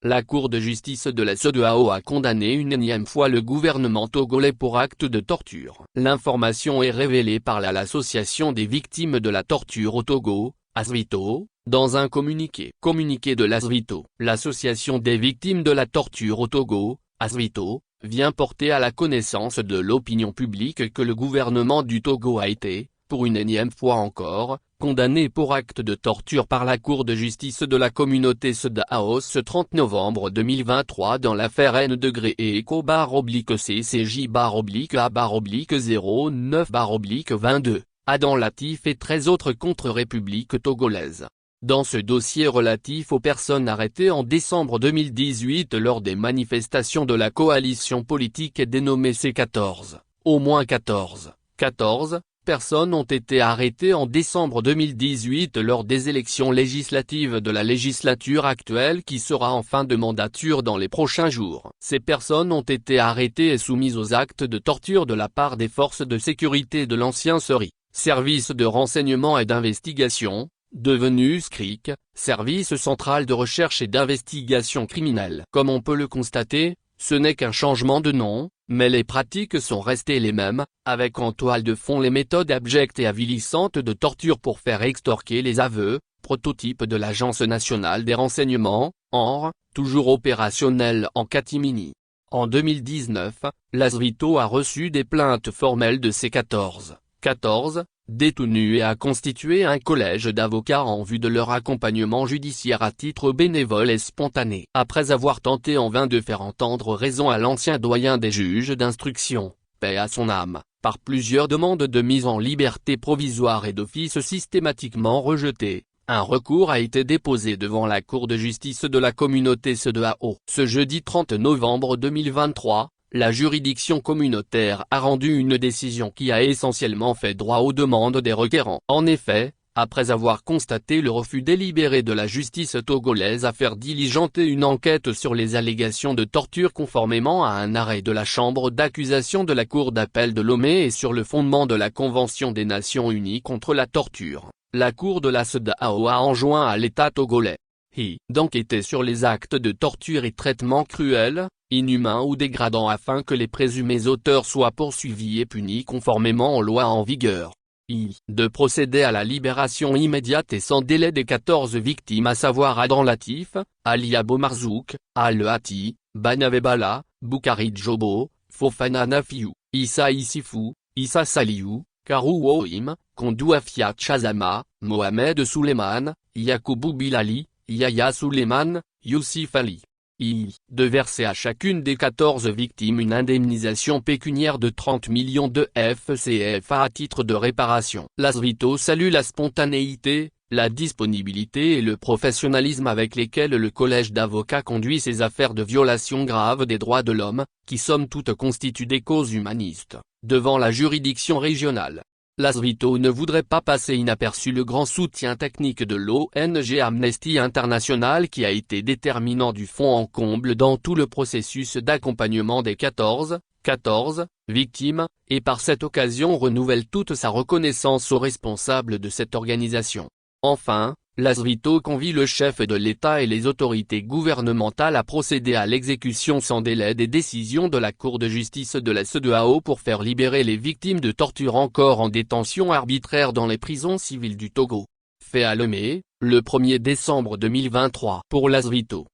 La Cour de justice de la CEDEAO a condamné une énième fois le gouvernement togolais pour acte de torture. L'information est révélée par l'Association des victimes de la torture au Togo, ASVITO, dans un communiqué. Communiqué de l'ASVITO. L'Association des victimes de la torture au Togo, ASVITO, vient porter à la connaissance de l'opinion publique que le gouvernement du Togo a été, pour une énième fois encore, condamné pour acte de torture par la Cour de justice de la communauté CEDEAO ce 30 novembre 2023 dans l'affaire N-CC-A-09-22, Adam Latif et 13 autres contre République togolaise. Dans ce dossier relatif aux personnes arrêtées en décembre 2018 lors des manifestations de la coalition politique dénommée C14, au moins 14 personnes ont été arrêtées en décembre 2018 lors des élections législatives de la législature actuelle qui sera en fin de mandature dans les prochains jours. Ces personnes ont été arrêtées et soumises aux actes de torture de la part des forces de sécurité de l'ancien SRI, Service de renseignement et d'investigation, devenu SCRIC, Service central de recherche et d'investigation criminelle. Comme on peut le constater, ce n'est qu'un changement de nom, mais les pratiques sont restées les mêmes, avec en toile de fond les méthodes abjectes et avilissantes de torture pour faire extorquer les aveux, prototype de l'Agence nationale des renseignements, ANR, toujours opérationnelle en catimini. En 2019, l'ASVITO a reçu des plaintes formelles de ces 14 détenus et a constitué un collège d'avocats en vue de leur accompagnement judiciaire à titre bénévole et spontané. Après avoir tenté en vain de faire entendre raison à l'ancien doyen des juges d'instruction, paix à son âme, par plusieurs demandes de mise en liberté provisoire et d'office systématiquement rejetées, un recours a été déposé devant la Cour de justice de la communauté CEDEAO. Ce jeudi 30 novembre 2023, la juridiction communautaire a rendu une décision qui a essentiellement fait droit aux demandes des requérants. En effet, après avoir constaté le refus délibéré de la justice togolaise à faire diligenter une enquête sur les allégations de torture conformément à un arrêt de la chambre d'accusation de la Cour d'appel de Lomé et sur le fondement de la Convention des Nations Unies contre la torture, la Cour de la CEDEAO a enjoint à l'État togolais d'enquêter sur les actes de torture et traitements cruels, inhumains ou dégradants afin que les présumés auteurs soient poursuivis et punis conformément aux lois en vigueur. De procéder à la libération immédiate et sans délai des 14 victimes à savoir Adam Latif, Ali Abo Marzouk, Al-Hati, Banavebala, Boukari Djobo, Fofana Nafiou, Issa Issifou, Issa Saliou, Karou Wohim, Kondou Afia Chazama, Mohamed Souleiman, Yakoubou Bilali, Yahya Souleiman, Youssif Ali. De verser à chacune des 14 victimes une indemnisation pécuniaire de 30 millions de FCFA à titre de réparation. L'ASVITO salue la spontanéité, la disponibilité et le professionnalisme avec lesquels le collège d'avocats conduit ces affaires de violation grave des droits de l'homme, qui somme toute constituent des causes humanistes, devant la juridiction régionale. L'ASVITO ne voudrait pas passer inaperçu le grand soutien technique de l'ONG Amnesty International qui a été déterminant du fond en comble dans tout le processus d'accompagnement des 14 victimes, et par cette occasion renouvelle toute sa reconnaissance aux responsables de cette organisation. Enfin, l'ASVITO convie le chef de l'État et les autorités gouvernementales à procéder à l'exécution sans délai des décisions de la Cour de justice de la CEDEAO pour faire libérer les victimes de torture encore en détention arbitraire dans les prisons civiles du Togo. Fait à Lomé, le 1er décembre 2023. Pour l'ASVITO.